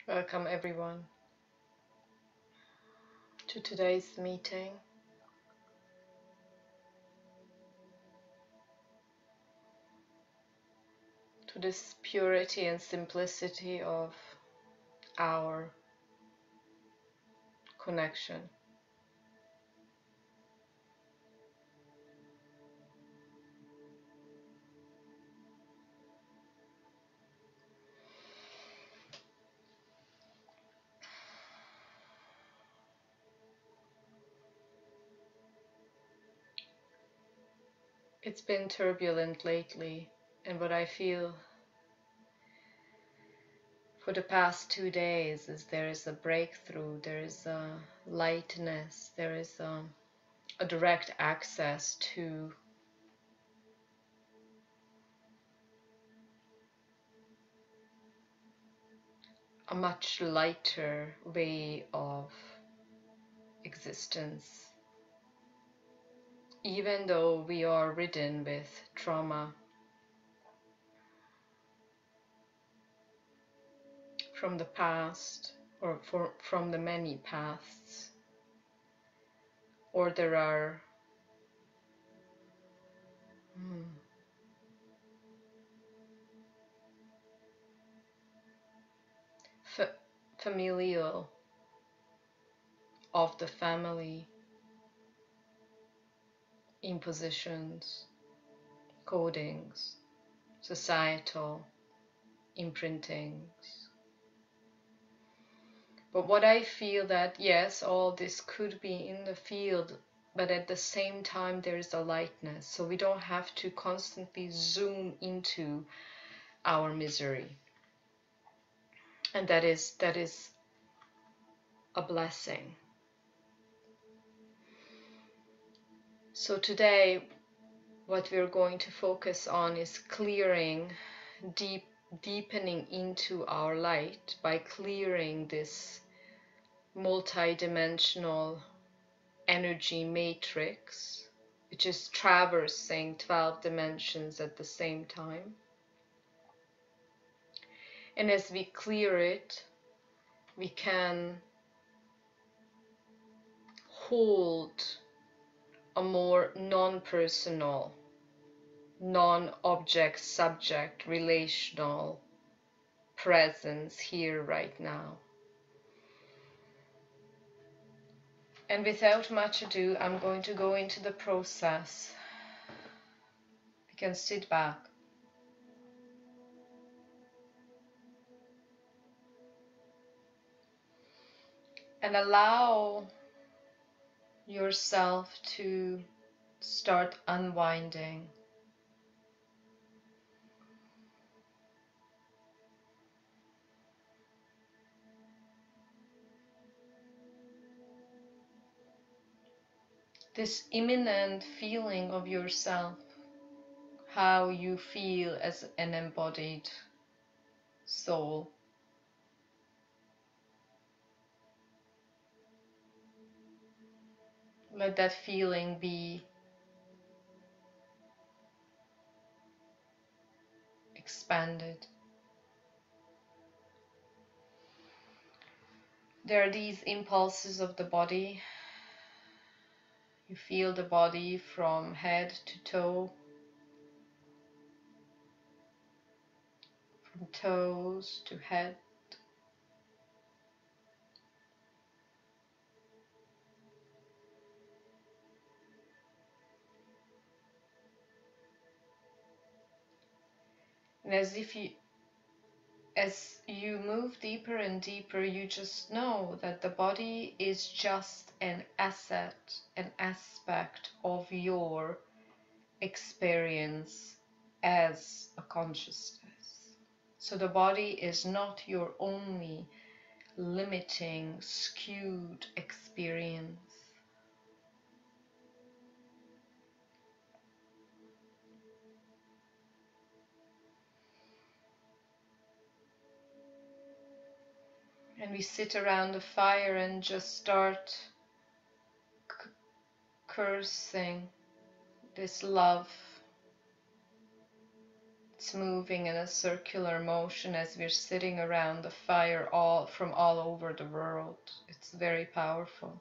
Welcome everyone to today's meeting. To this purity and simplicity of our connection. It's been turbulent lately, and what I feel for the past 2 days is there is a breakthrough, there is a lightness, there is a direct access to a much lighter way of existence. Even though we are ridden with trauma from the past or from the many pasts, or there are familial of the family impositions, codings, societal imprintings. But what I feel that yes, all this could be in the field, but at the same time there is a lightness, so we don't have to constantly zoom into our misery, and that is a blessing. So today what we're going to focus on is clearing, deepening into our light by clearing this multi-dimensional energy matrix, which is traversing 12 dimensions at the same time. And as we clear it, we can hold a more non-personal, non-object subject relational presence here right now. And without much ado, I'm going to go into the process. We can sit back and allow yourself to start unwinding. This imminent feeling of yourself, how you feel as an embodied soul. Let that feeling be expanded. There are these impulses of the body. You feel the body from head to toe, from toes to head. And as you move deeper and deeper, you just know that the body is just an asset, an aspect of your experience as a consciousness. So the body is not your only limiting, skewed experience. And we sit around the fire and just start cursing this love, It's moving in a circular motion as we're sitting around the fire from all over the world. It's very powerful.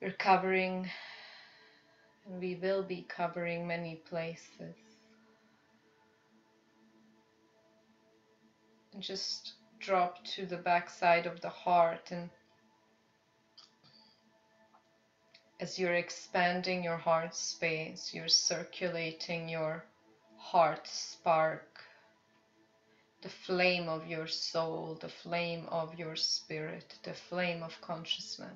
We're covering, and we will be covering many places. And just drop to the backside of the heart, and as you're expanding your heart space, you're circulating your heart spark, the flame of your soul, the flame of your spirit, the flame of consciousness.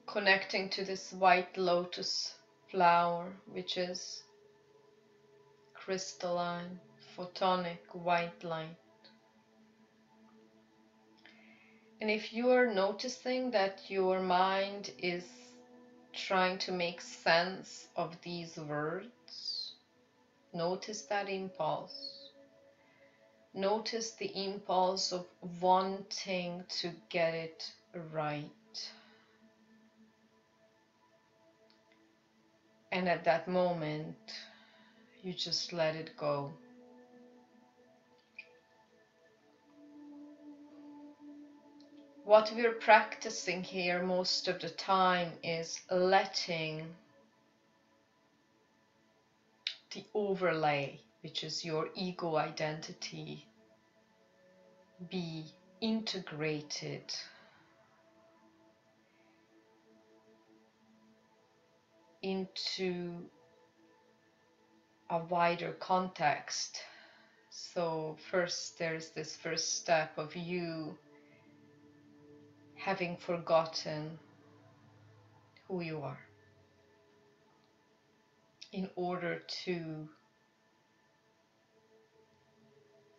Connecting to this white lotus flower, which is crystalline, photonic white light. And if you are noticing that your mind is trying to make sense of these words, notice that impulse. Notice the impulse of wanting to get it right. And at that moment, you just let it go. What we're practicing here most of the time is letting the overlay, which is your ego identity, be integrated into a wider context. So first there's this first step of you having forgotten who you are in order to,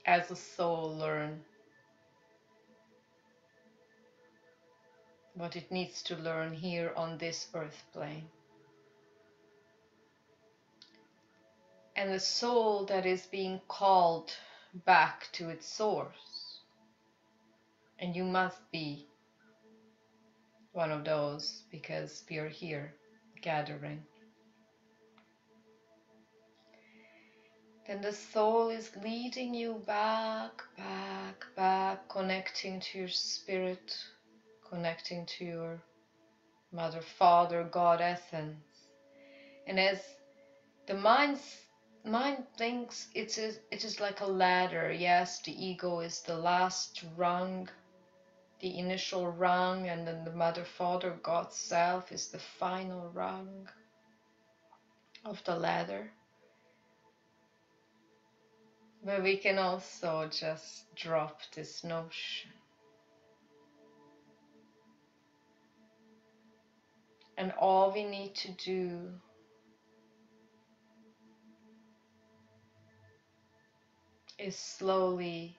as a soul, learn what it needs to learn here on this earth plane. And the soul that is being called back to its source. And you must be one of those, because we are here gathering. Then the soul is leading you back, back, back, connecting to your spirit, connecting to your Mother, Father, God essence. And as the mind thinks it is like a ladder. Yes, the ego is the last rung, the initial rung, and then the Mother, Father, God Self is the final rung of the ladder. But we can also just drop this notion. And all we need to do is slowly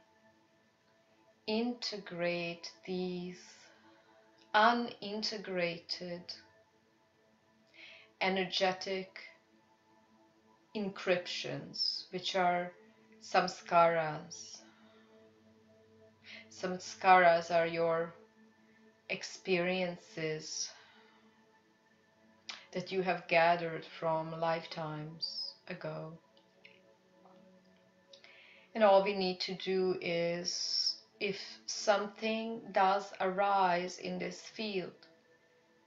integrate these unintegrated energetic encryptions, which are samskaras. Samskaras are your experiences that you have gathered from lifetimes ago. And all we need to do is, if something does arise in this field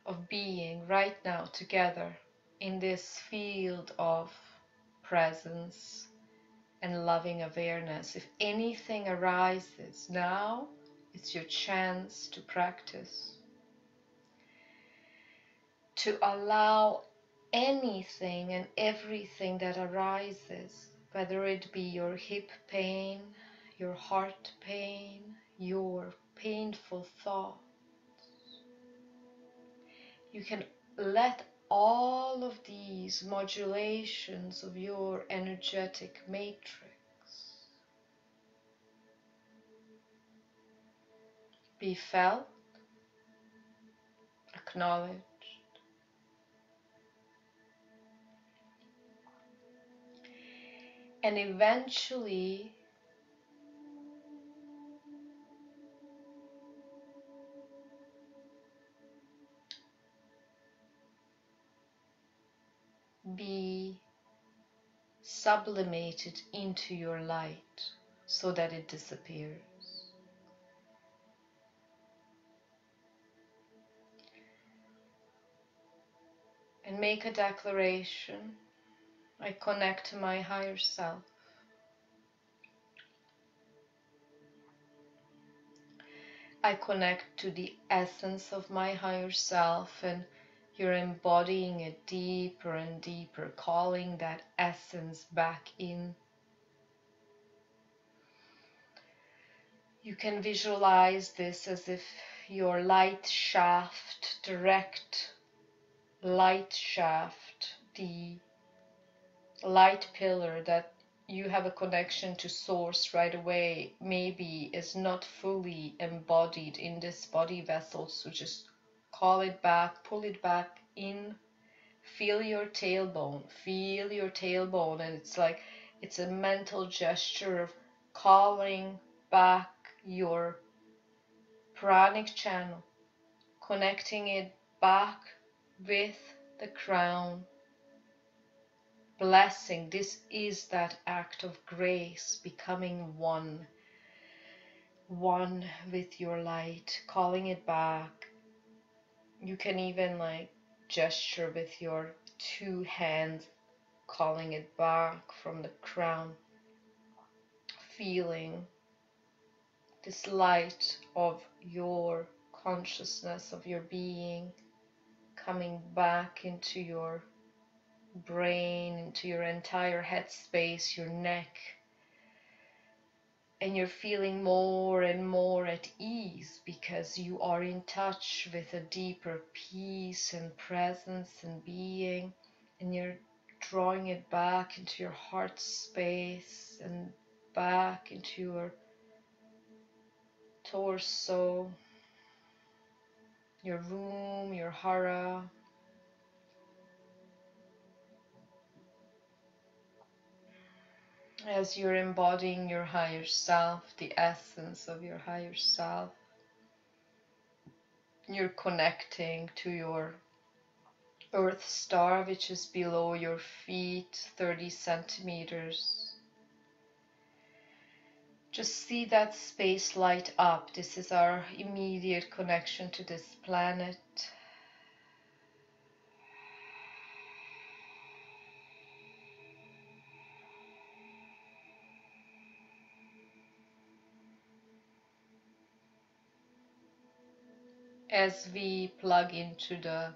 of being right now together, in this field of presence and loving awareness, if anything arises now, it's your chance to practice, to allow anything and everything that arises, whether it be your hip pain, your heart pain, your painful thought, you can let all of these modulations of your energetic matrix be felt, acknowledged, and eventually be sublimated into your light so that it disappears. And make a declaration. I connect to my higher self. I connect to the essence of my higher self, and you're embodying it deeper and deeper, calling that essence back in. You can visualize this as if your light shaft, direct light shaft, the light pillar that you have a connection to source right away, maybe is not fully embodied in this body vessel. So just call it back, pull it back in, feel your tailbone, and it's like it's a mental gesture of calling back your pranic channel, connecting it back with the crown. Blessing, this is that act of grace, becoming one with your light, calling it back. You can even like gesture with your two hands, calling it back from the crown, feeling this light of your consciousness, of your being, coming back into your brain, into your entire head space, your neck, and you're feeling more and more at ease because you are in touch with a deeper peace and presence and being, and you're drawing it back into your heart space and back into your torso, your womb, your hara. As you're embodying your higher self, the essence of your higher self, you're connecting to your Earth star, which is below your feet, 30 centimeters. Just see that space light up. This is our immediate connection to this planet. As we plug into the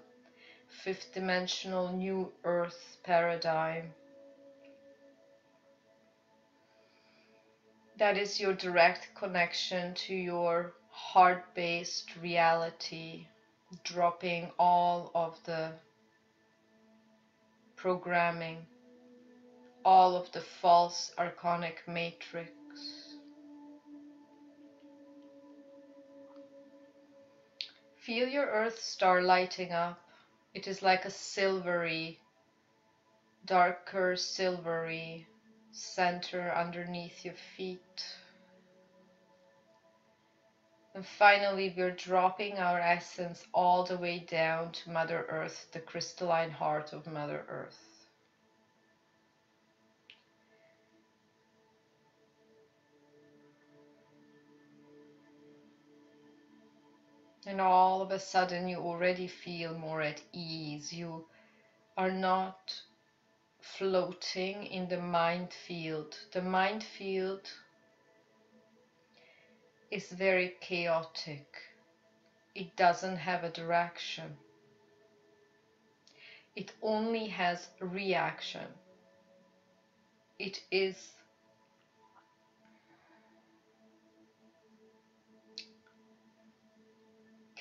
fifth dimensional new Earth paradigm, that is your direct connection to your heart-based reality, dropping all of the programming, all of the false archonic matrix. Feel your Earth star lighting up. It is like a silvery, darker silvery center underneath your feet. And finally, we're dropping our essence all the way down to Mother Earth, the crystalline heart of Mother Earth. And all of a sudden, you already feel more at ease. You are not floating in the mind field. The mind field is very chaotic. It doesn't have a direction. It only has reaction. It is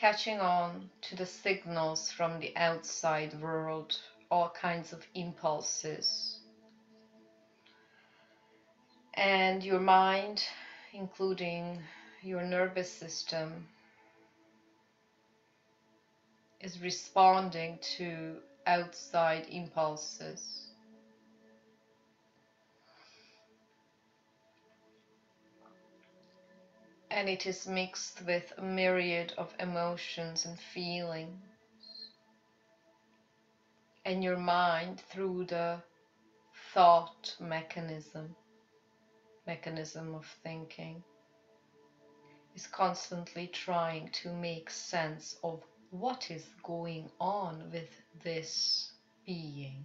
catching on to the signals from the outside world, all kinds of impulses. And your mind, including your nervous system, is responding to outside impulses. And it is mixed with a myriad of emotions and feelings. And your mind, through the thought mechanism of thinking, is constantly trying to make sense of what is going on with this being.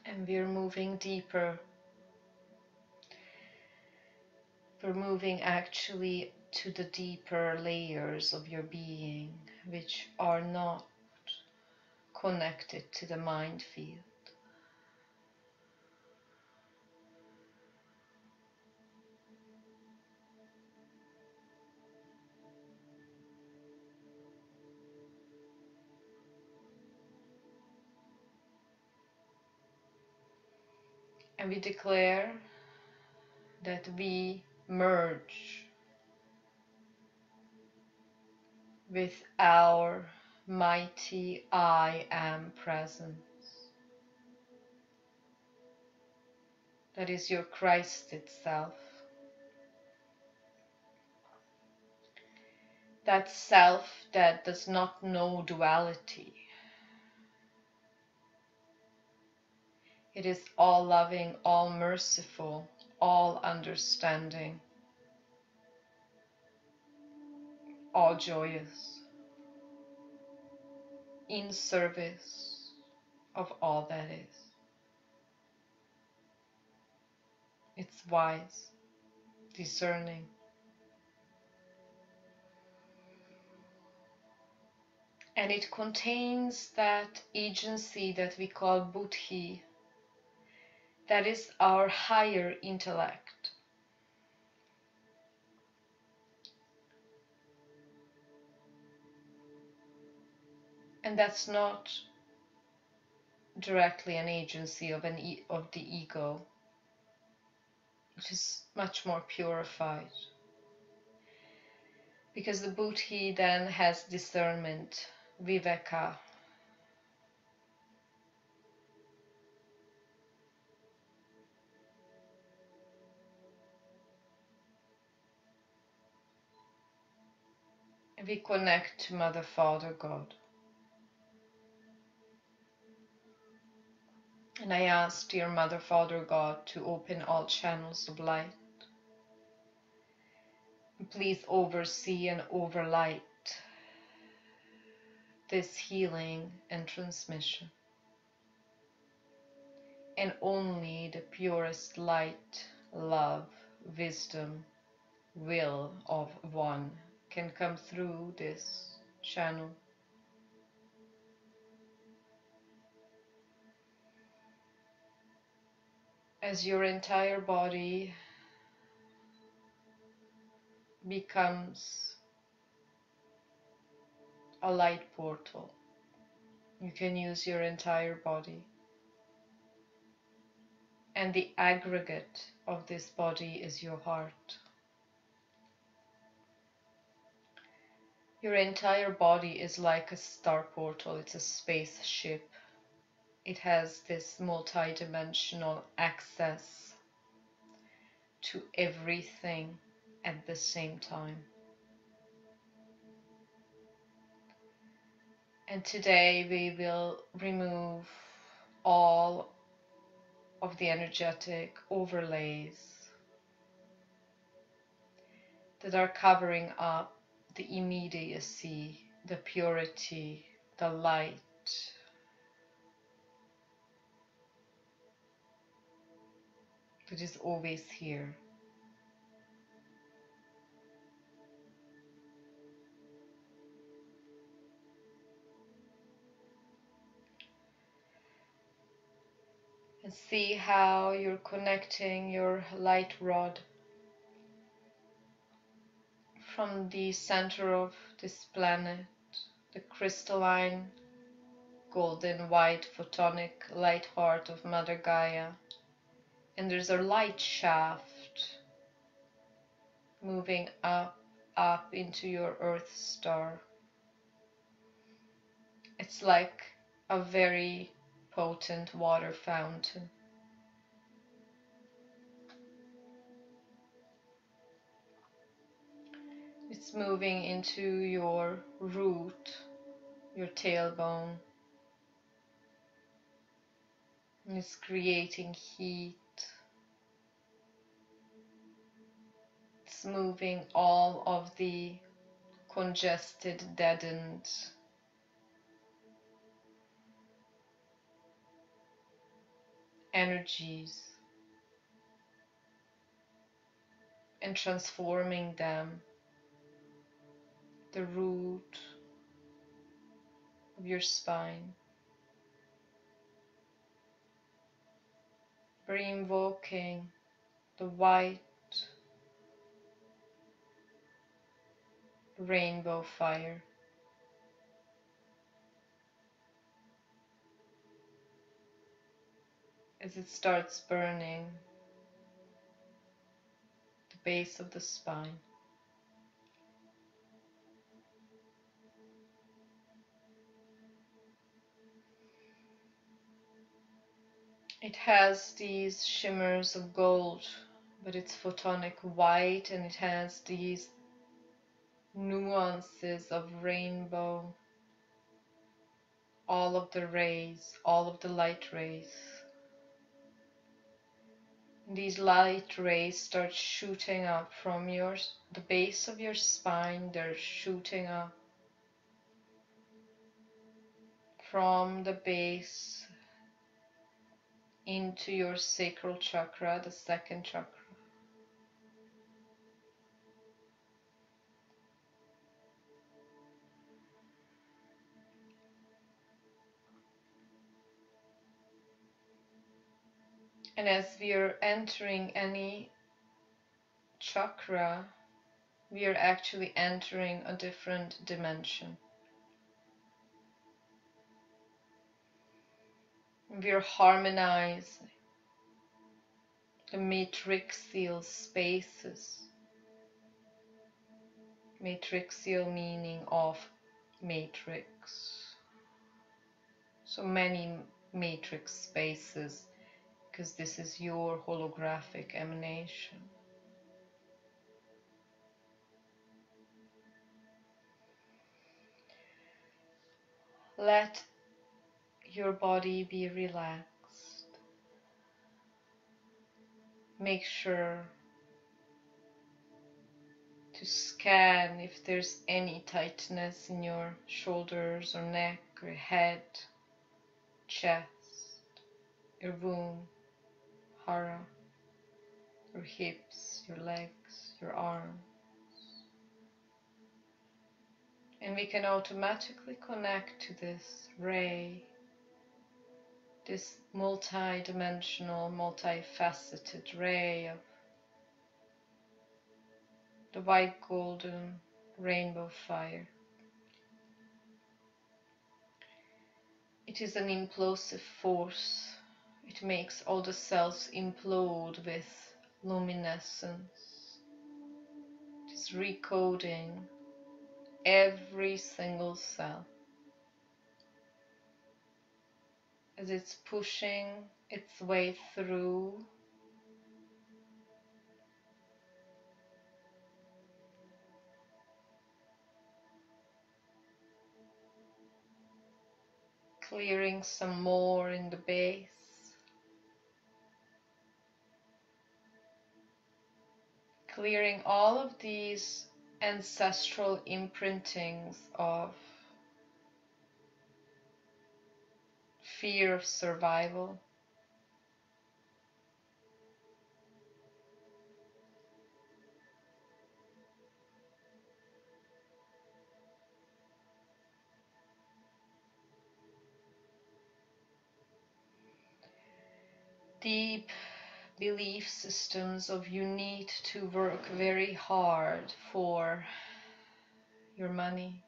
And we're moving deeper. We're moving actually to the deeper layers of your being, which are not connected to the mind field. And we declare that we merge with our mighty I Am presence. That is your Christ itself. That self that does not know duality. It is all loving, all merciful, all understanding, all joyous, in service of all that is. It's wise, discerning, and it contains that agency that we call buddhi, that is our higher intellect. And that's not directly an agency of the ego, which is much more purified. Because the buddhi then has discernment, viveka. We connect to Mother, Father, God. And I ask, dear Mother, Father, God, to open all channels of light. Please oversee and overlight this healing and transmission. And only the purest light, love, wisdom, will of one can come through this channel. As your entire body becomes a light portal, you can use your entire body. And the aggregate of this body is your heart. Your entire body is like a star portal, it's a spaceship. It has this multi-dimensional access to everything at the same time. And today we will remove all of the energetic overlays that are covering up the immediacy, the purity, the light that is always here. And see how you're connecting your light rod from the center of this planet, the crystalline, golden, white, photonic light heart of Mother Gaia. And there's a light shaft moving up into your Earth star. It's like a very potent water fountain. It's moving into your root, your tailbone, and it's creating heat. It's moving all of the congested, deadened energies and transforming them. The root of your spine. We're invoking the white rainbow fire. As it starts burning the base of the spine. It has these shimmers of gold, but it's photonic white, and it has these nuances of rainbow, all of the rays, all of the light rays. These light rays start shooting up from the base of your spine. They're shooting up from the base into your sacral chakra, the second chakra. And as we are entering any chakra, we are actually entering a different dimension. We are harmonizing the matrixial spaces. Matrixial meaning of matrix. So many matrix spaces, because this is your holographic emanation. Let your body be relaxed. Make sure to scan if there's any tightness in your shoulders or neck or head, chest, your womb, hara, your hips, your legs, your arms. And we can automatically connect to this ray, this multi-dimensional, multifaceted ray of the white golden rainbow fire. It is an implosive force. It makes all the cells implode with luminescence. It is recoding every single cell as it's pushing its way through clearing some more in the base, clearing all of these ancestral imprintings of fear of survival, deep belief systems of you need to work very hard for your money.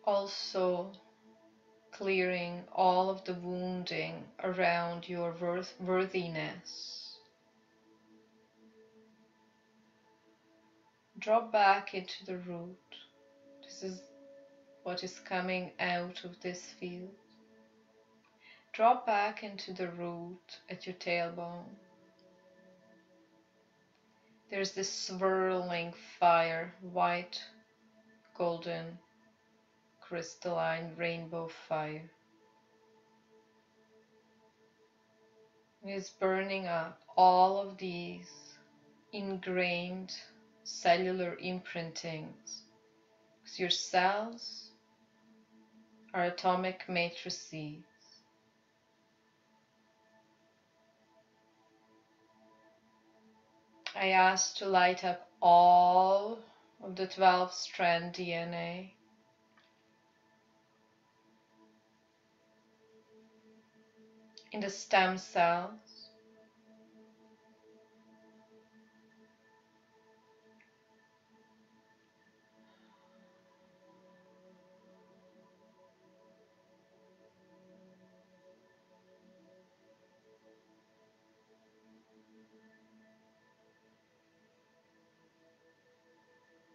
Also clearing all of the wounding around your worthiness. Drop back into the root. This is what is coming out of this field. Drop back into the root at your tailbone. There's this swirling fire, white, golden, crystalline rainbow fire. It is burning up all of these ingrained cellular imprintings. Because your cells are atomic matrices. I ask to light up all of the 12-strand DNA. In the stem cells.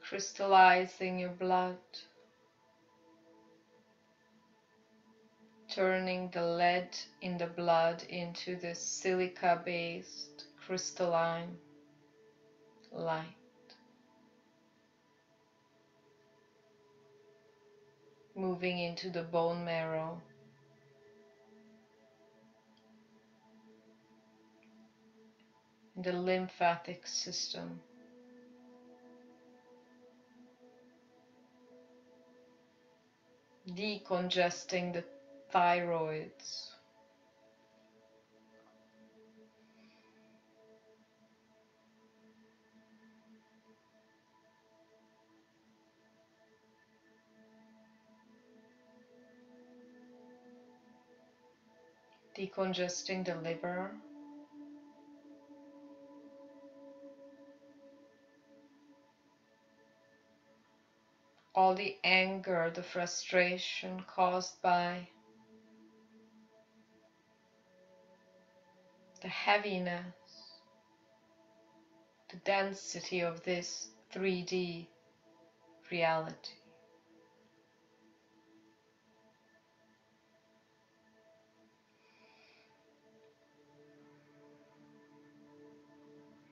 Crystallizing your blood, turning the lead in the blood into this silica-based crystalline light. Moving into the bone marrow, the lymphatic system. Decongesting the thyroids. Decongesting the liver. All the anger, the frustration caused by the heaviness, the density of this 3D reality.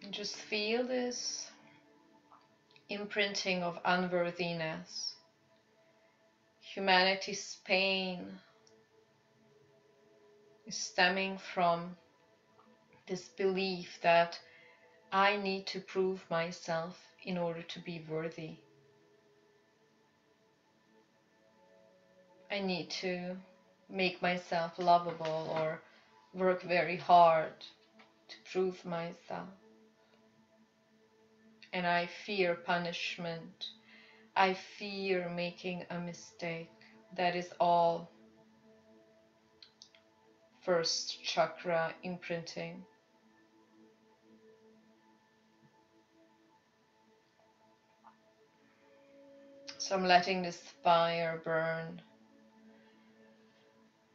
And just feel this imprinting of unworthiness. Humanity's pain is stemming from this belief that I need to prove myself in order to be worthy. I need to make myself lovable or work very hard to prove myself. And I fear punishment. I fear making a mistake. That is all first chakra imprinting. So I'm letting this fire burn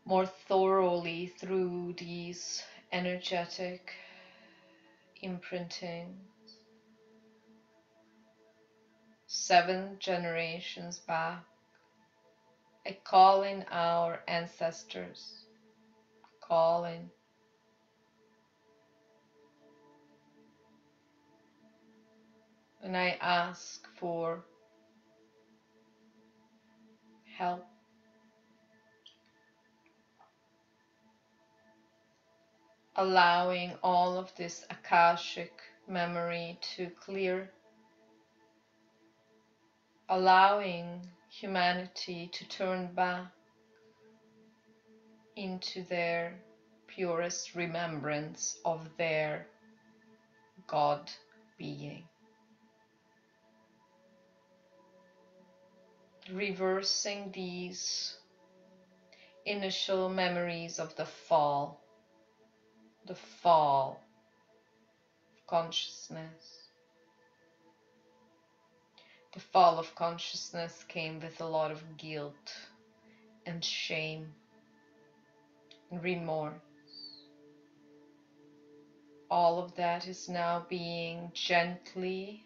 more thoroughly through these energetic imprinting. 7 generations back, I call in our ancestors, call in. And I ask for help. Allowing all of this Akashic memory to clear. Allowing humanity to turn back into their purest remembrance of their God being. Reversing these initial memories of the fall of consciousness. The fall of consciousness came with a lot of guilt and shame and remorse. All of that is now being gently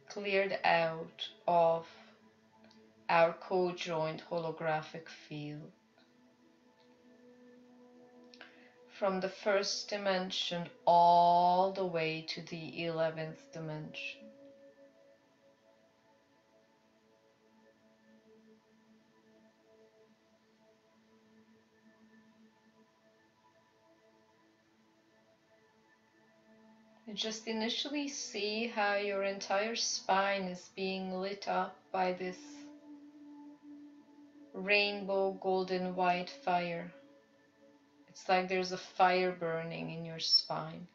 cleared out of our co-joined holographic field. From the first dimension all the way to the 11th dimension. You just initially see how your entire spine is being lit up by this rainbow golden white fire. It's like there's a fire burning in your spine.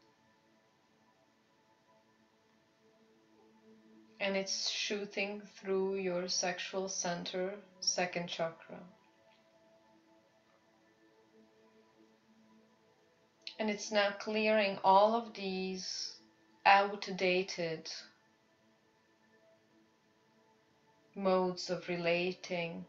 And it's shooting through your sexual center, second chakra. And it's now clearing all of these outdated modes of relating,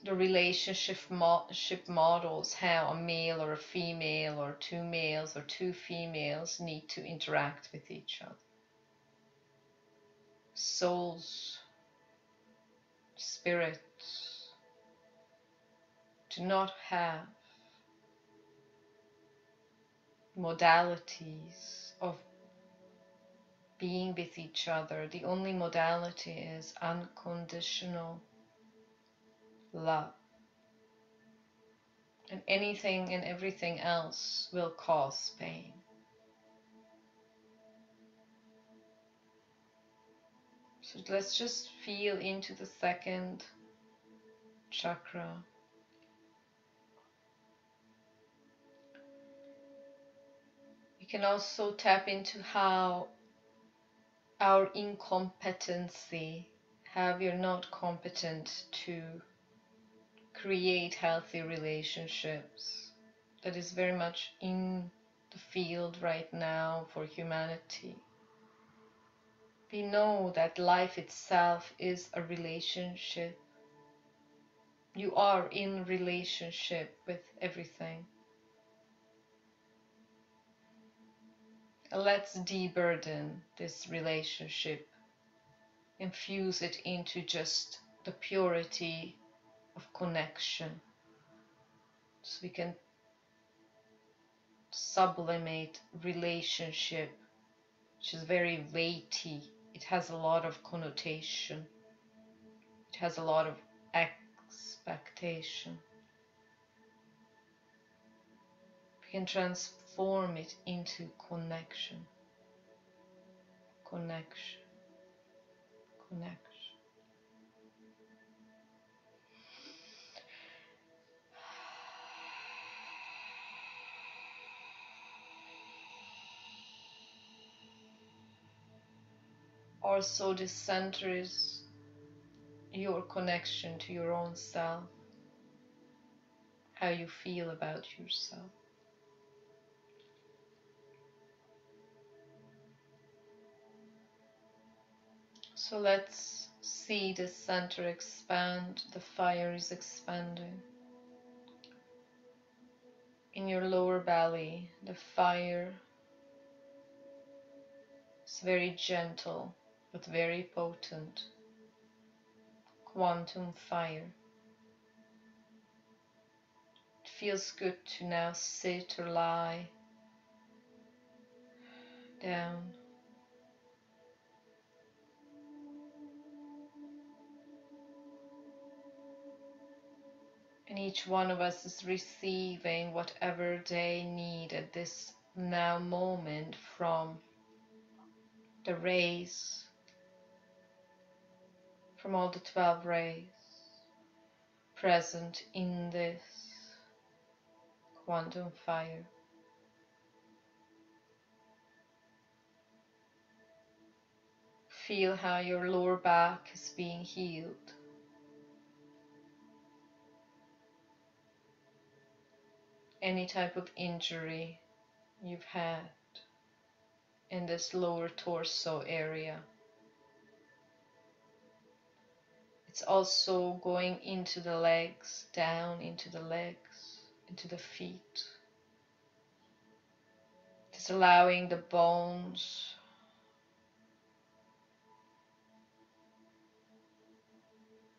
the relationship models, how a male or a female or two males or two females need to interact with each other. Souls, spirits do not have modalities of being with each other. The only modality is unconditional love. And anything and everything else will cause pain. So let's just feel into the second chakra. You can also tap into how our incompetency, how we're not competent to create healthy relationships. That is very much in the field right now for humanity. We know that life itself is a relationship. You are in relationship with everything. Let's deburden this relationship, infuse it into just the purity of connection, so we can sublimate relationship, which is very weighty. It has a lot of connotation. It has a lot of expectation. We can transform it into connection. Connection. Connection. Also, this center is your connection to your own self, how you feel about yourself. So let's see this center expand. The fire is expanding. In your lower belly, the fire is very gentle but very potent. Quantum fire. It feels good to now sit or lie down. And each one of us is receiving whatever they need at this now moment from the rays, from all the 12 rays present in this quantum fire. Feel how your lower back is being healed. Any type of injury you've had in this lower torso area. It's also going into the legs, down into the legs, into the feet. It's allowing the bones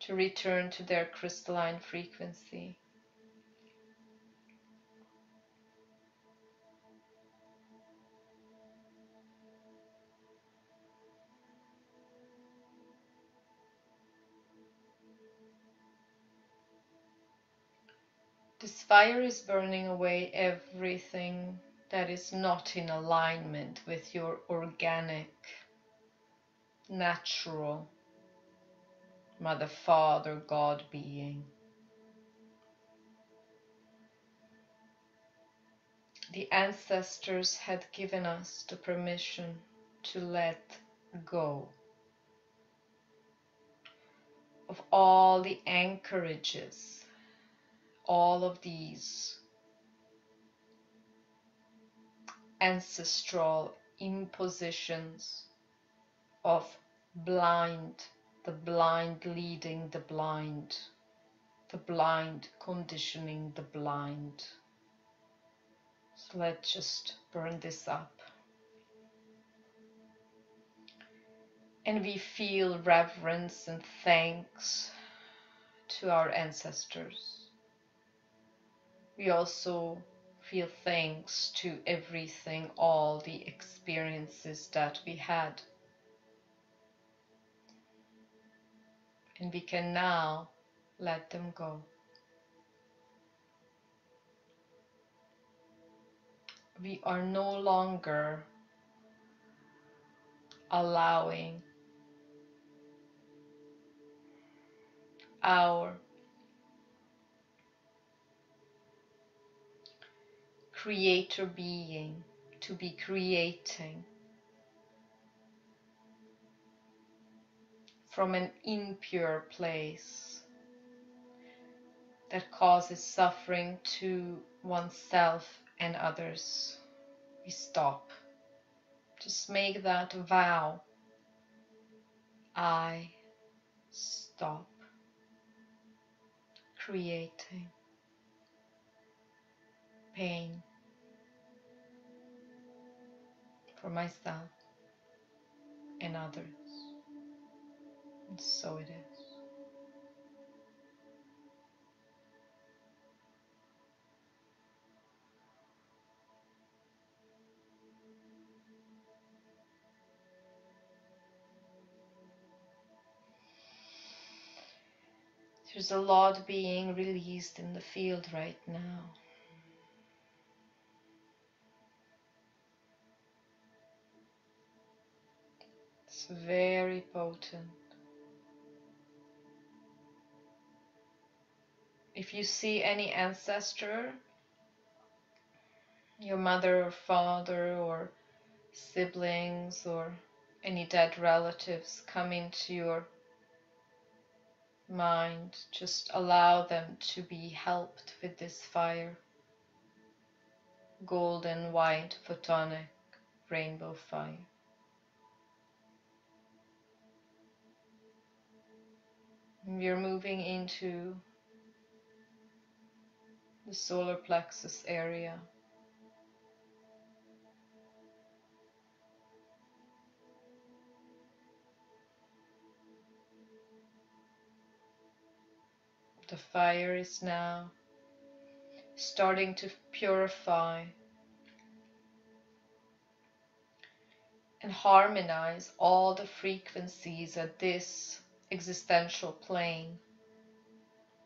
to return to their crystalline frequency. This fire is burning away everything that is not in alignment with your organic, natural Mother, Father, God being. The ancestors had given us the permission to let go of all the anchorages, all of these ancestral impositions of the blind leading the blind conditioning the blind. So let's just burn this up. And we feel reverence and thanks to our ancestors. We also feel thanks to everything, all the experiences that we had. And we can now let them go. We are no longer allowing our creator being to be creating from an impure place that causes suffering to oneself and others. We stop. Just make that vow. I stop creating pain for myself and others. And so it is. There's a lot being released in the field right now. It's very potent. If you see any ancestor, your mother or father or siblings or any dead relatives come into your mind, just allow them to be helped with this fire. Golden, white, photonic, rainbow fire. We are moving into the solar plexus area. The fire is now starting to purify and harmonize all the frequencies at this existential plane,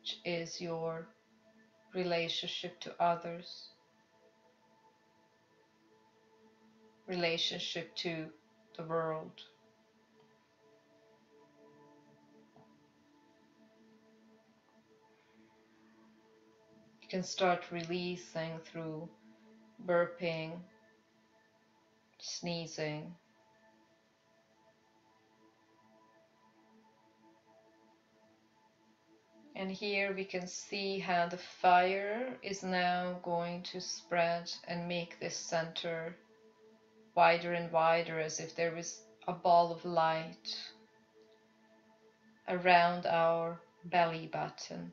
which is your relationship to others, relationship to the world. You can start releasing through burping, sneezing, And here we can see how the fire is now going to spread and make this center wider and wider, as if there was a ball of light around our belly button.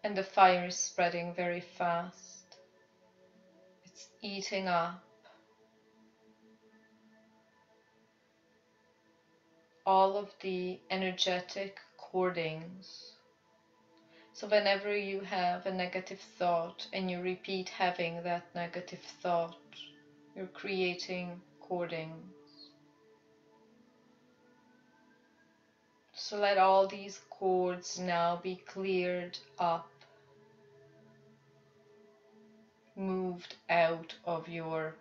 And the fire is spreading very fast. It's eating up all of the energetic cordings. So whenever you have a negative thought and you repeat having that negative thought, you're creating cordings. So let all these cords now be cleared up, moved out of your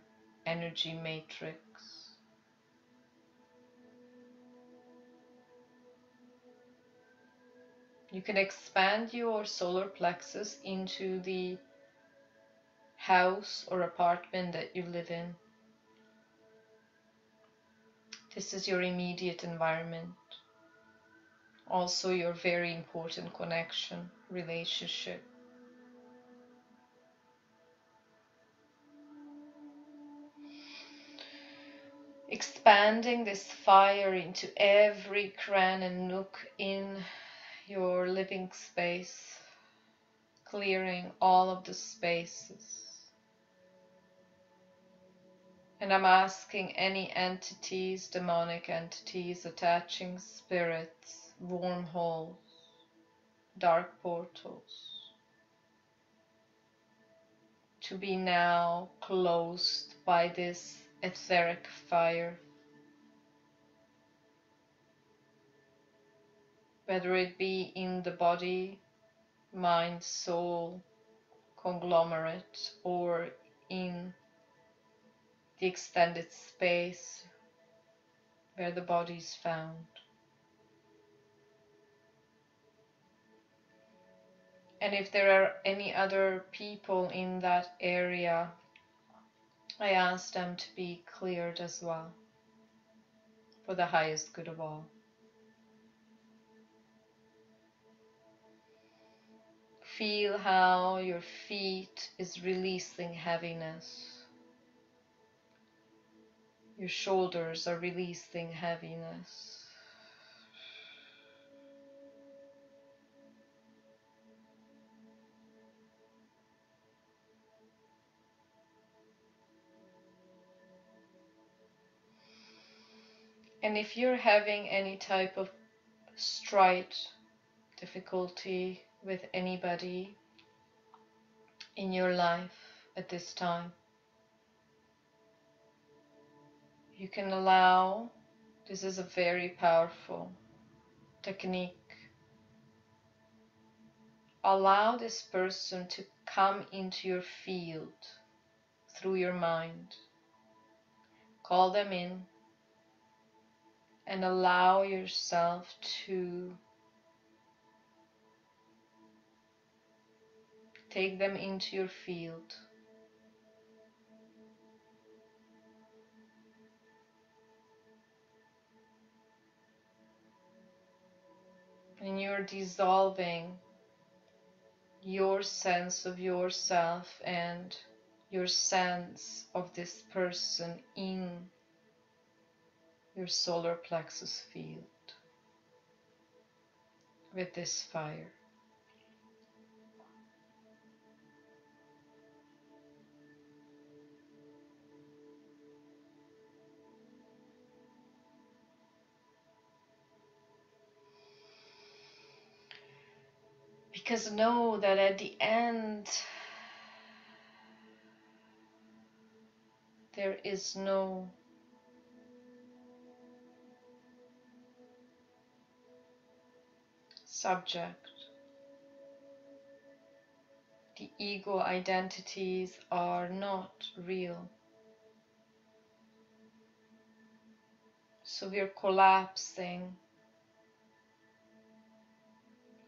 energy matrix. You can expand your solar plexus into the house or apartment that you live in. This is your immediate environment. Also your very important connection, relationship. Expanding this fire into every cranny and nook in your living space, clearing all of the spaces. And I'm asking any entities, demonic entities, attaching spirits, wormholes, dark portals, to be now closed by this etheric fire. Whether it be in the body, mind, soul, conglomerate, or in the extended space where the body is found. And if there are any other people in that area, I ask them to be cleared as well, for the highest good of all. Feel how your feet is releasing heaviness. Your shoulders are releasing heaviness. And if you're having any type of strife, difficulty with anybody in your life at this time, you can allow, this is a very powerful technique, allow this person to come into your field through your mind. Call them in and allow yourself to take them into your field. And you're dissolving your sense of yourself and your sense of this person in your solar plexus field with this fire. Because know that at the end, there is no subject. The ego identities are not real. So we're collapsing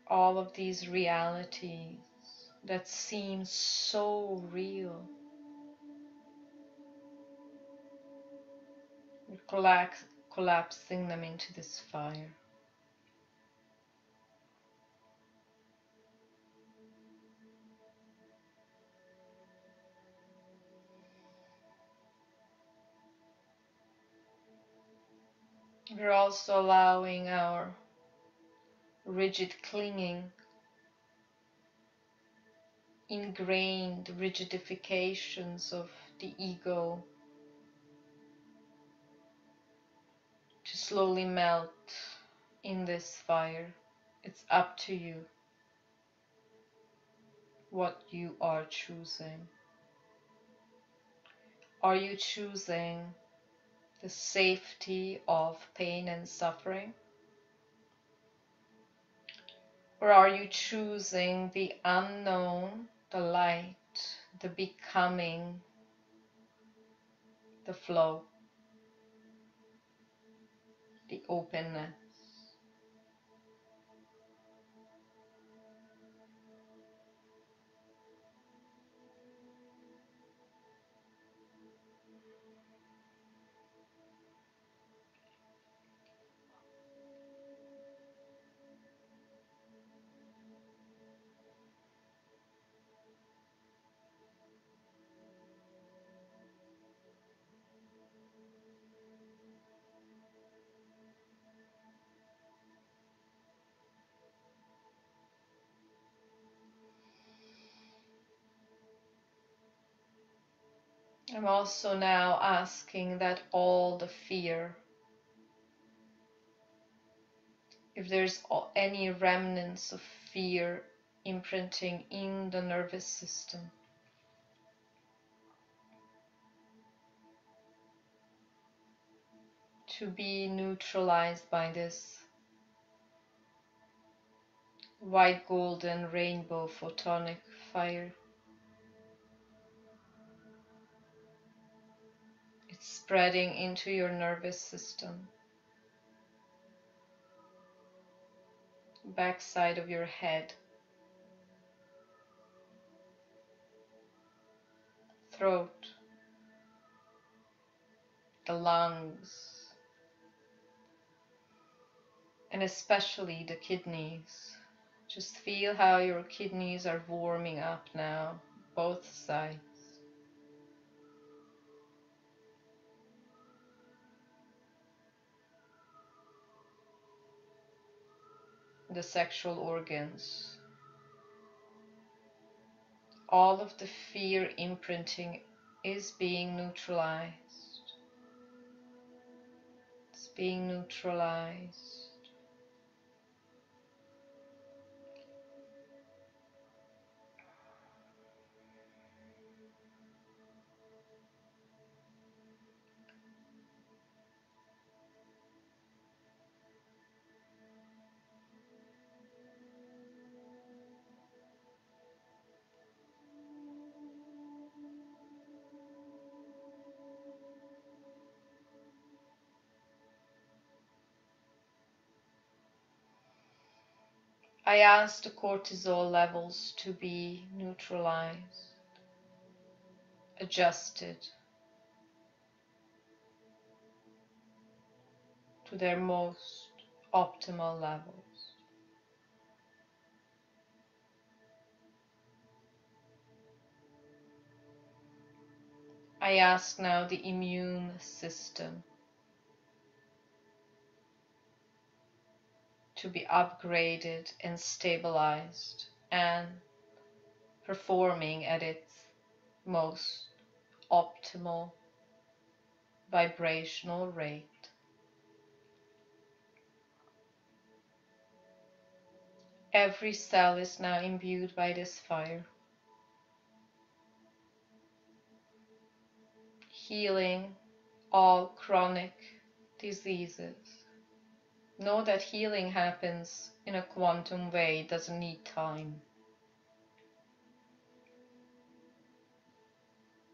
all of these realities that seem so real. We're collapsing them into this fire. We're also allowing our rigid clinging, ingrained rigidifications of the ego to slowly melt in this fire. It's up to you what you are choosing. Are you choosing the safety of pain and suffering? Or are you choosing the unknown, the light, the becoming, the flow, the openness? I'm also now asking that all the fear, if there's any remnants of fear imprinting in the nervous system, to be neutralized by this white golden rainbow photonic fire. It's spreading into your nervous system, backside of your head, throat, the lungs, and especially the kidneys. Just feel how your kidneys are warming up now, both sides. The sexual organs. All of the fear imprinting is being neutralized. It's being neutralized. I ask the cortisol levels to be neutralized, adjusted to their most optimal levels. I ask now the immune system to be upgraded and stabilized and performing at its most optimal vibrational rate. Every cell is now imbued by this fire, healing all chronic diseases. Know that healing happens in a quantum way, it doesn't need time.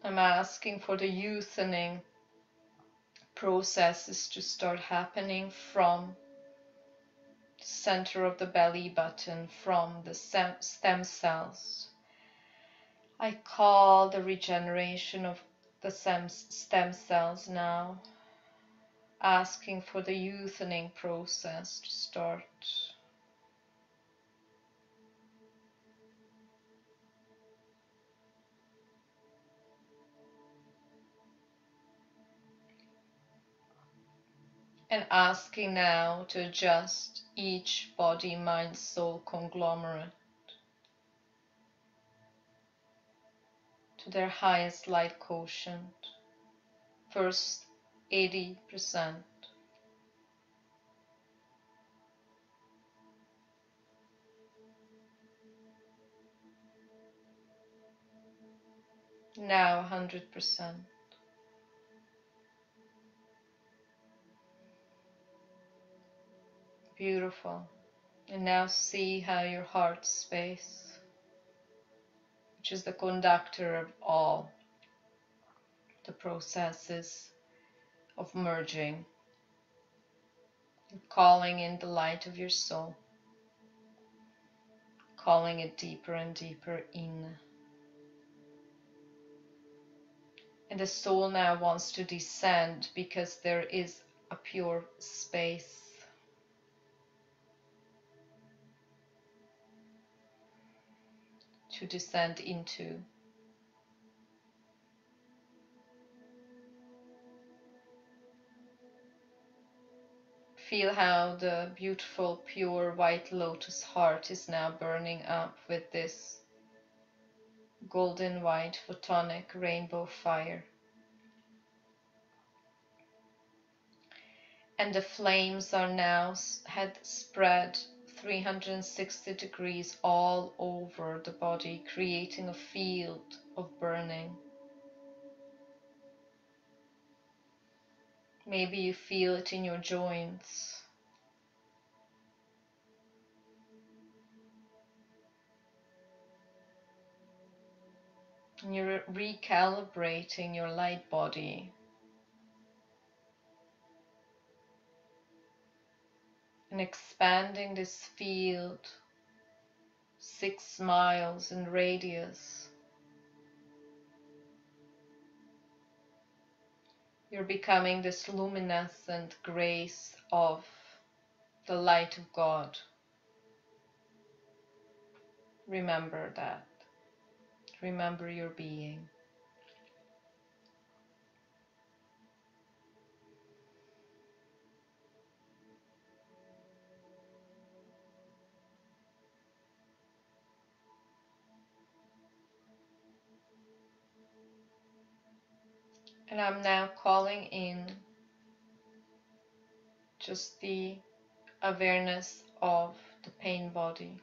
I'm asking for the youthening processes to start happening from the center of the belly button, from the stem cells. I call the regeneration of the stem cells now. asking for the youthening process to start. And asking now to adjust each body, mind, soul conglomerate to their highest light quotient. First 80%. Now 100%. Beautiful. And now see how your heart space, which is the conductor of all the processes of merging, calling in the light of your soul, calling it deeper and deeper in. And the soul now wants to descend because there is a pure space to descend into. Feel how the beautiful, pure white lotus heart is now burning up with this golden white photonic rainbow fire. And the flames are now had spread 360 degrees all over the body, creating a field of burning. Maybe you feel it in your joints. And you're recalibrating your light body and expanding this field 6 miles in radius. You're becoming this luminescent grace of the light of God. Remember that. Remember your being. And I'm now calling in just the awareness of the pain body.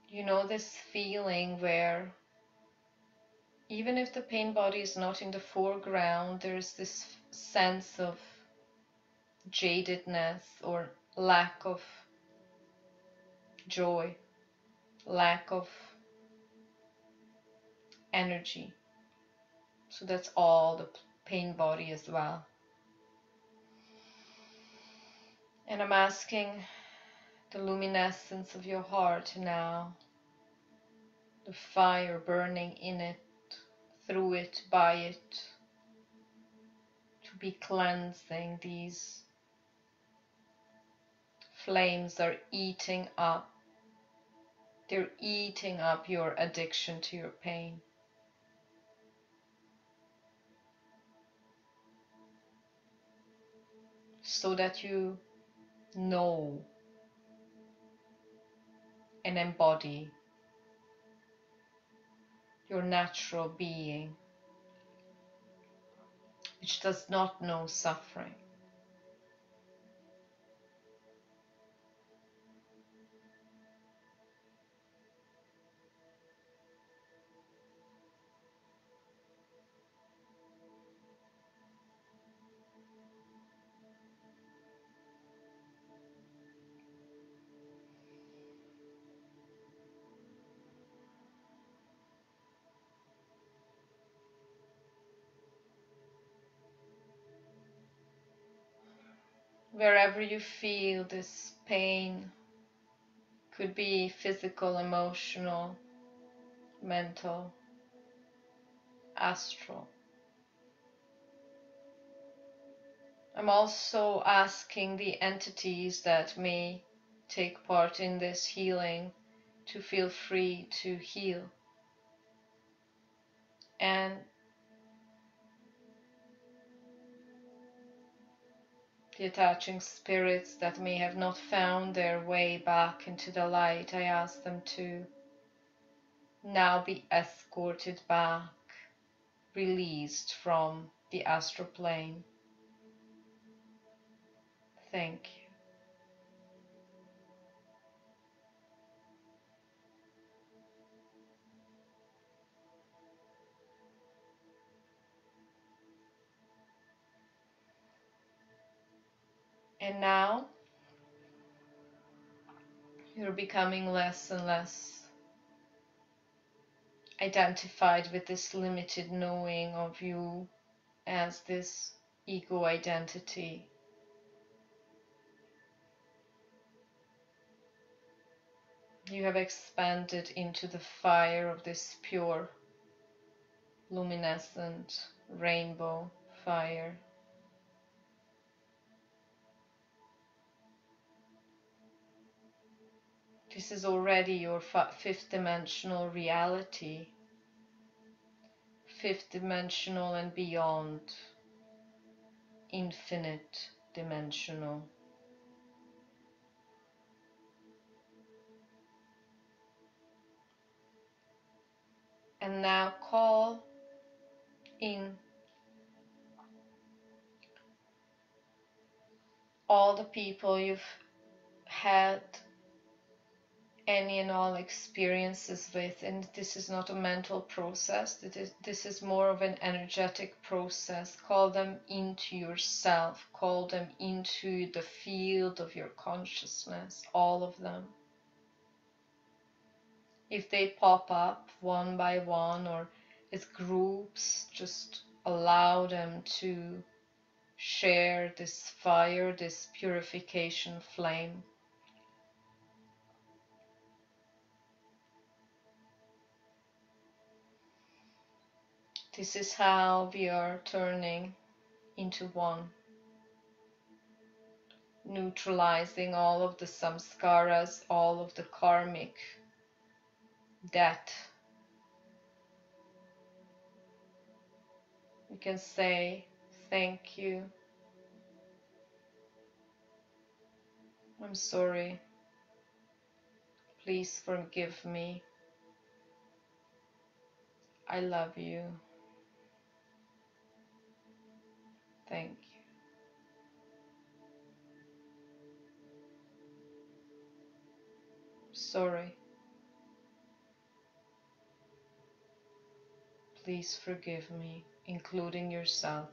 You know this feeling where even if the pain body is not in the foreground, there's this sense of jadedness or lack of joy, lack of energy. So that's all the pain body as well. And I'm asking the luminescence of your heart now, the fire burning in it, through it, by it, to be cleansing. These flames are eating up. They're eating up your addiction to your pain. So that you know and embody your natural being, which does not know suffering. Wherever you feel this pain, could be physical, emotional, mental, astral. I'm also asking the entities that may take part in this healing to feel free to heal. And the attaching spirits that may have not found their way back into the light, I ask them to now be escorted back, released from the astral plane. Thank you. And now you're becoming less and less identified with this limited knowing of you as this ego identity. You have expanded into the fire of this pure, luminescent rainbow fire. This is already your fifth dimensional reality, fifth dimensional and beyond, infinite dimensional. And now call in all the people you've had any and all experiences with, and this is not a mental process, this is more of an energetic process. Call them into yourself, call them into the field of your consciousness, all of them. If they pop up one by one or as groups, just allow them to share this fire, this purification flame. This is how we are turning into one, neutralizing all of the samskaras, all of the karmic debt. You can say, thank you, I'm sorry, please forgive me, I love you, thank you. Sorry. Please forgive me, including yourself.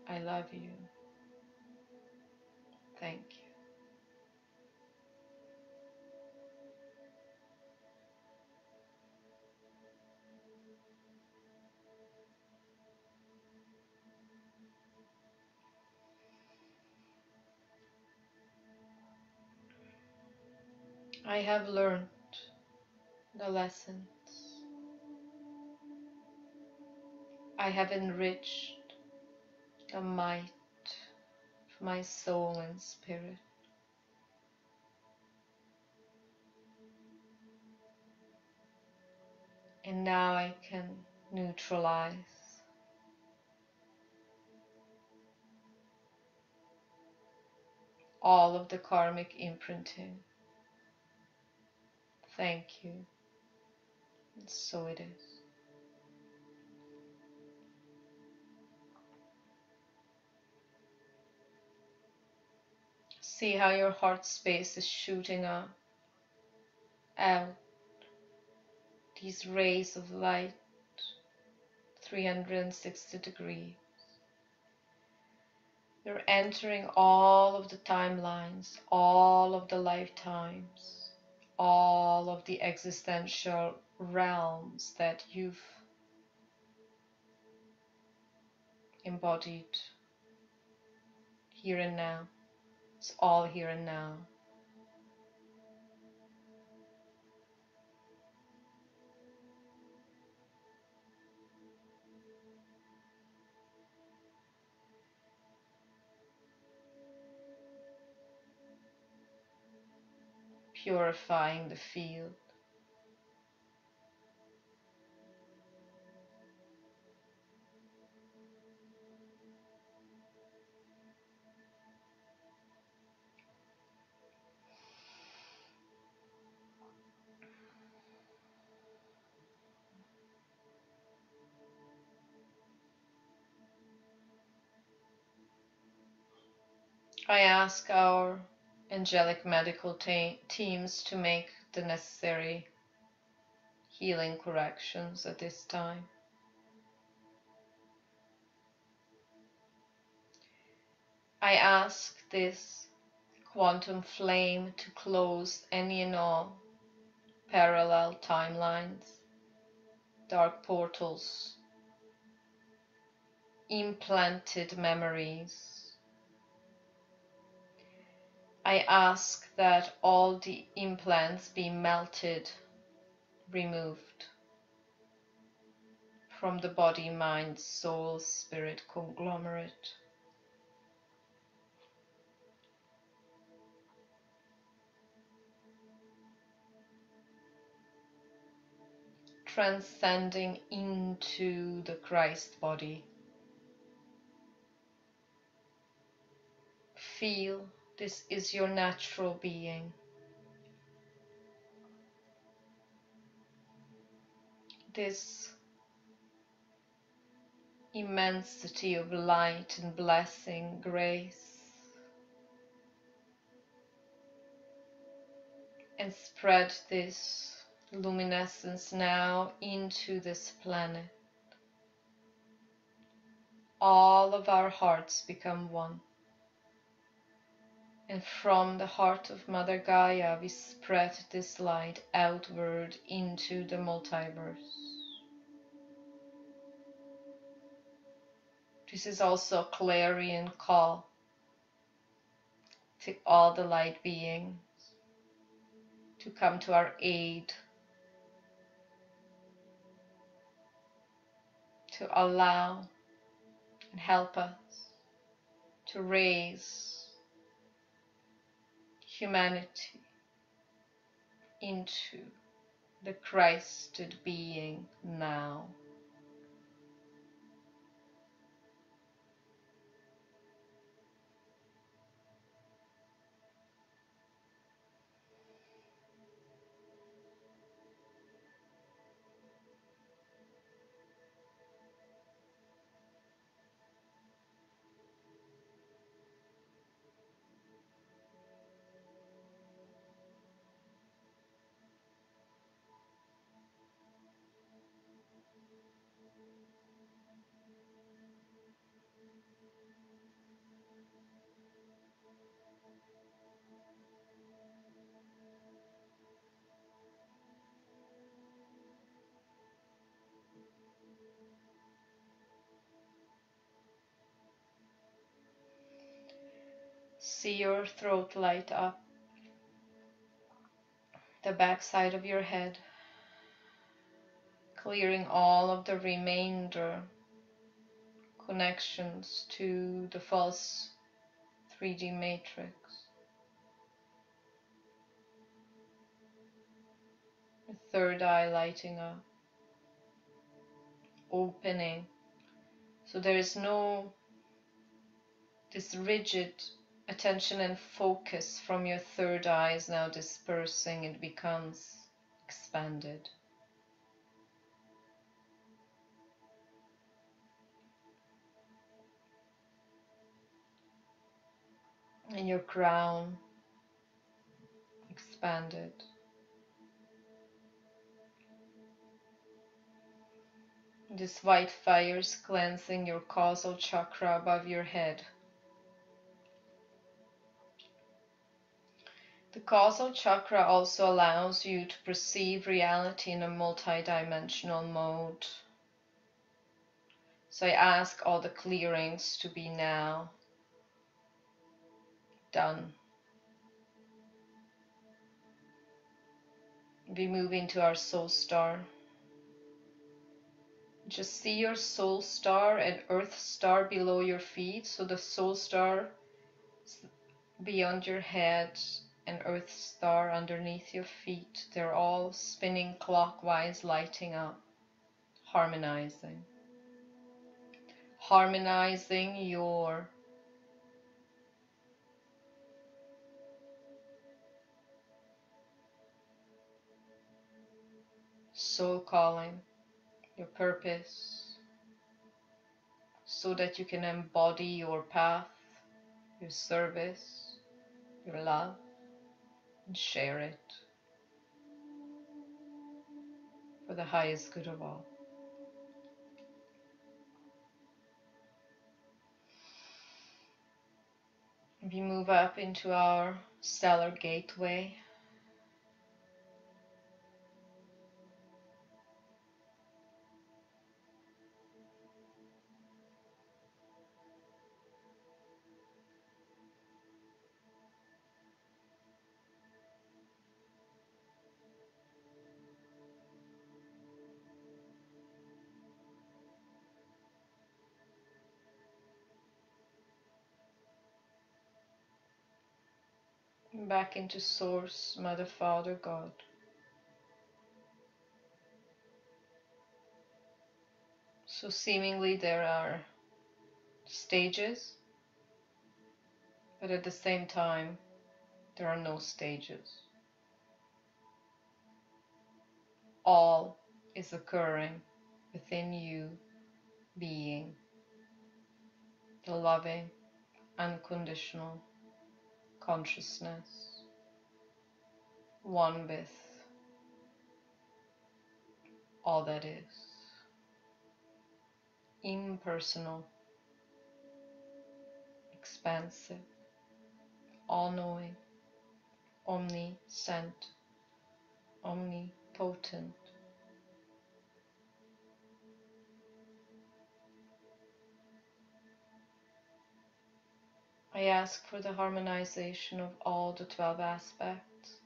I love you. Thank you. I have learned the lessons. I have enriched the might of my soul and spirit. And now I can neutralize all of the karmic imprinting. Thank you. And so it is. See how your heart space is shooting up, out, these rays of light, 360 degrees. You're entering all of the timelines, all of the lifetimes, all of the existential realms that you've embodied here and now. It's all here and now. purifying the field. I ask our angelic medical teams to make the necessary healing corrections at this time. I ask this quantum flame to close any and all parallel timelines, dark portals, implanted memories. I ask that all the implants be melted, removed from the body, mind, soul, spirit conglomerate. Transcending into the Christ body. Feel this is your natural being. This immensity of light and blessing, grace, and spread this luminescence now into this planet. All of our hearts become one. And from the heart of Mother Gaia, we spread this light outward into the multiverse. This is also a clarion call to all the light beings to come to our aid, to allow and help us to raise humanity into the Christed being now. See your throat light up, the backside of your head, clearing all of the remainder connections to the false 3D matrix. The third eye lighting up, opening. So there is no this rigid attention and focus from your third eye is now dispersing. It becomes expanded. And your crown expanded. This white fire is cleansing your causal chakra above your head. The causal chakra also allows you to perceive reality in a multi-dimensional mode. So I ask all the clearings to be now done. We move into our soul star. Just see your soul star and earth star below your feet. So the soul star is beyond your head an earth star underneath your feet. They're all spinning clockwise, lighting up, harmonizing. Harmonizing your soul calling, your purpose, so that you can embody your path, your service, your love, and share it for the highest good of all. We move up into our stellar gateway. Back into Source, Mother, Father, God. So seemingly there are stages, but at the same time, there are no stages. All is occurring within you, being the loving, unconditional consciousness, one with all that is, impersonal, expansive, all-knowing, omniscient, omnipotent. I ask for the harmonization of all the 12 aspects.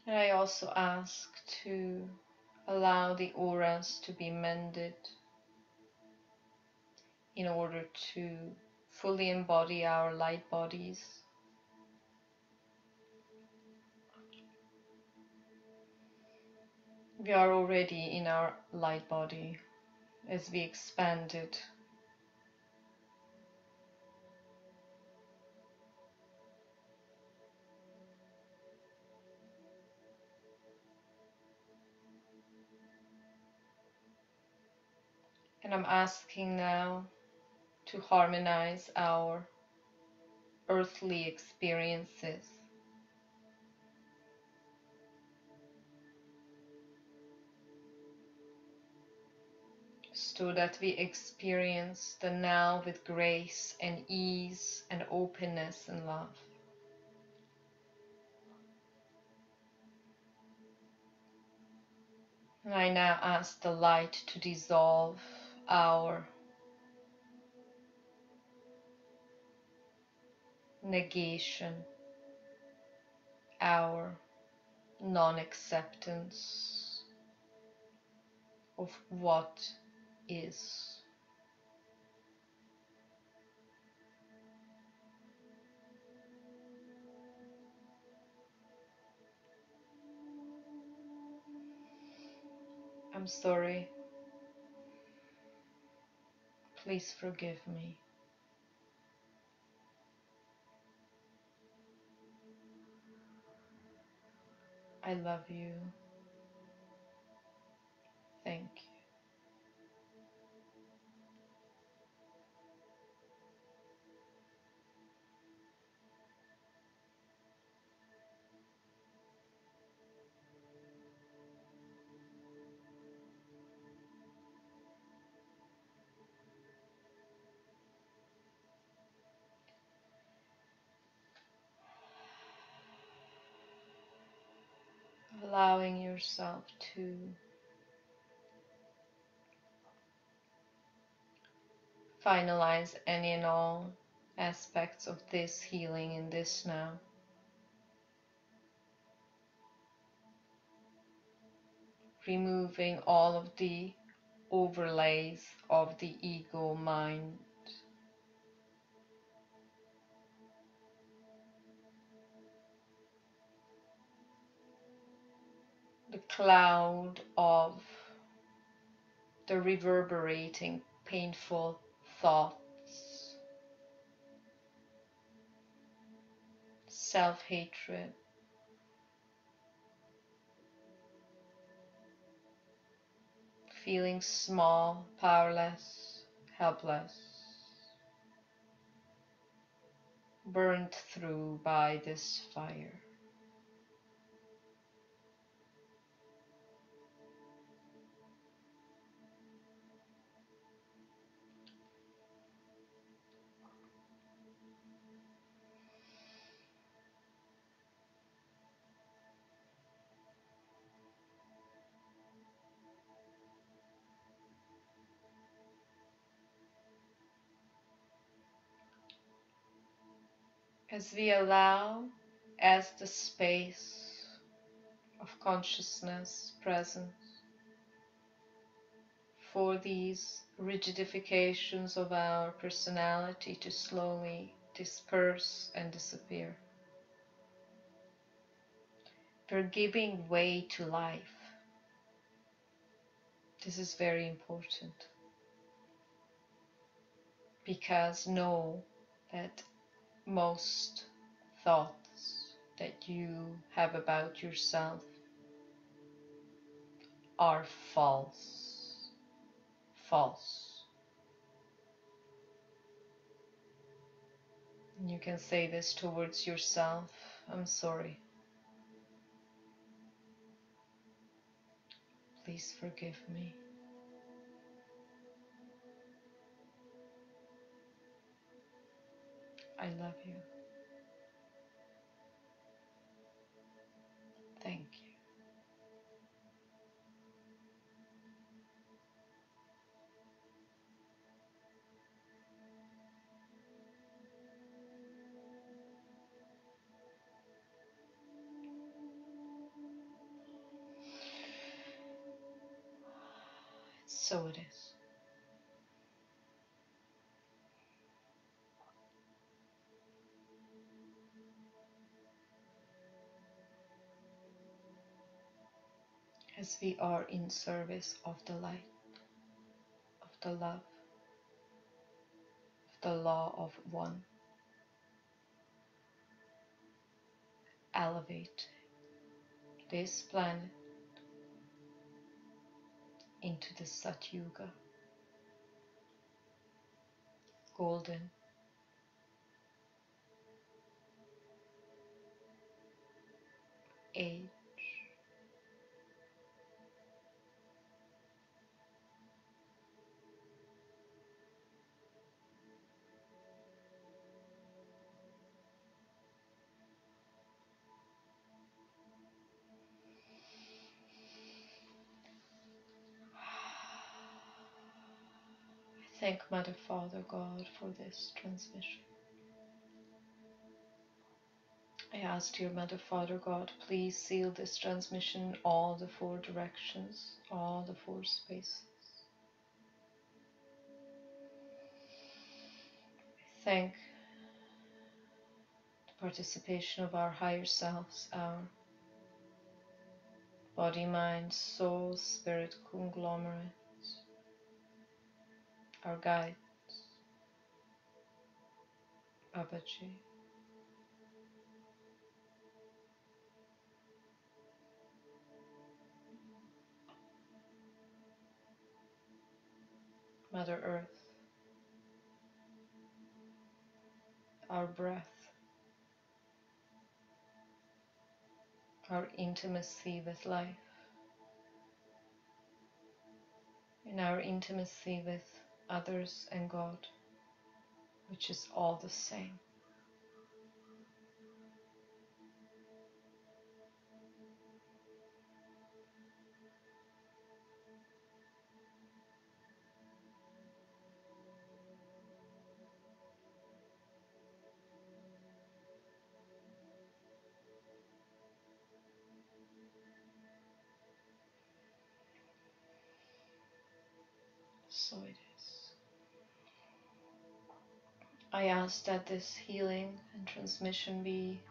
And I also ask to allow the auras to be mended in order to fully embody our light bodies. We are already in our light body as we expand it. And I'm asking now to harmonize our earthly experiences so that we experience the now with grace and ease and openness and love. And I now ask the light to dissolve our negation, our non-acceptance of what is. I'm sorry. Please forgive me. I love you. Thank you. Allowing yourself to finalize any and all aspects of this healing in this now. removing all of the overlays of the ego mind, the cloud of the reverberating painful thoughts, self-hatred, feeling small, powerless, helpless, burned through by this fire. As we allow, as the space of consciousness present, for these rigidifications of our personality to slowly disperse and disappear. We're giving way to life. This is very important, because know that most thoughts that you have about yourself are false. False. And you can say this towards yourself: I'm sorry. Please forgive me. I love you. Thank you. So it is. As we are in service of the light, of the love, of the law of one, elevate this planet into the Satyuga, golden age. I thank Mother, Father, God for this transmission. I ask dear Mother, Father, God, please seal this transmission in all the four directions, all the four spaces. I thank the participation of our higher selves, our body, mind, soul, spirit conglomerates, our guides, Babaji, Mother Earth, our breath, our intimacy with life, and our intimacy with others and God, which is all the same. So it is. I ask that this healing and transmission be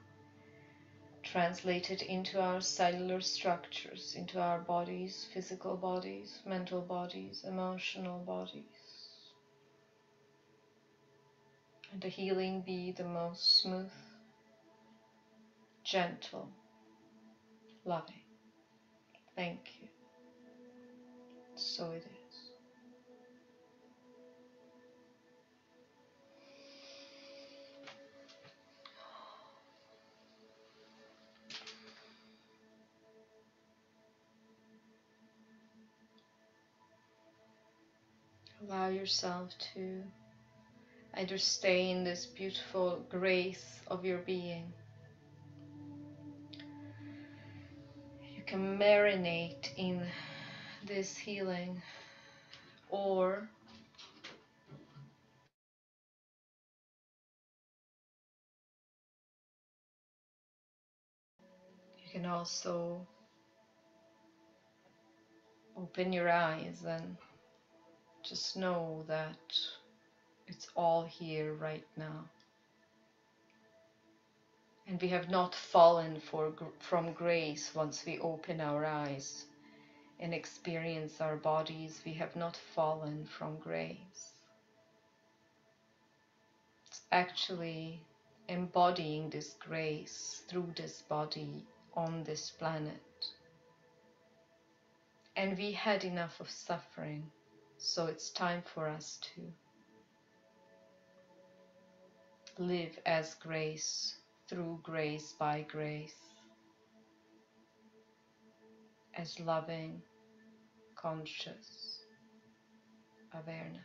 translated into our cellular structures, into our bodies, physical bodies, mental bodies, emotional bodies. And the healing be the most smooth, gentle, loving. Thank you. So it is. Allow yourself to either stay in this beautiful grace of your being. You can marinate in this healing, or you can also open your eyes and just know that it's all here right now. And we have not fallen from grace once we open our eyes and experience our bodies. We have not fallen from grace. It's actually embodying this grace through this body on this planet. And we had enough of suffering, so it's time for us to live as grace, through grace, by grace, as loving, conscious awareness.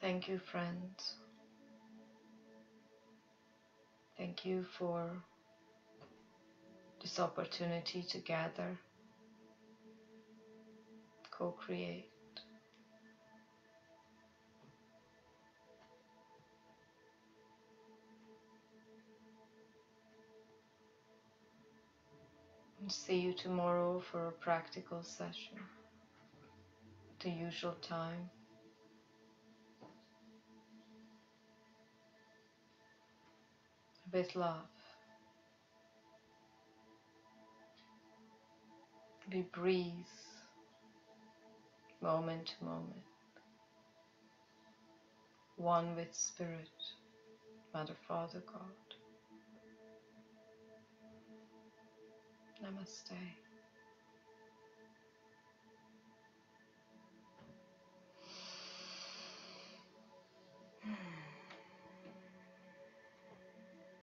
Thank you, friends. Thank you for this opportunity to gather, co-create. And see you tomorrow for a practical session at the usual time. With love. We breathe moment to moment, one with Spirit, Mother, Father, God. Namaste.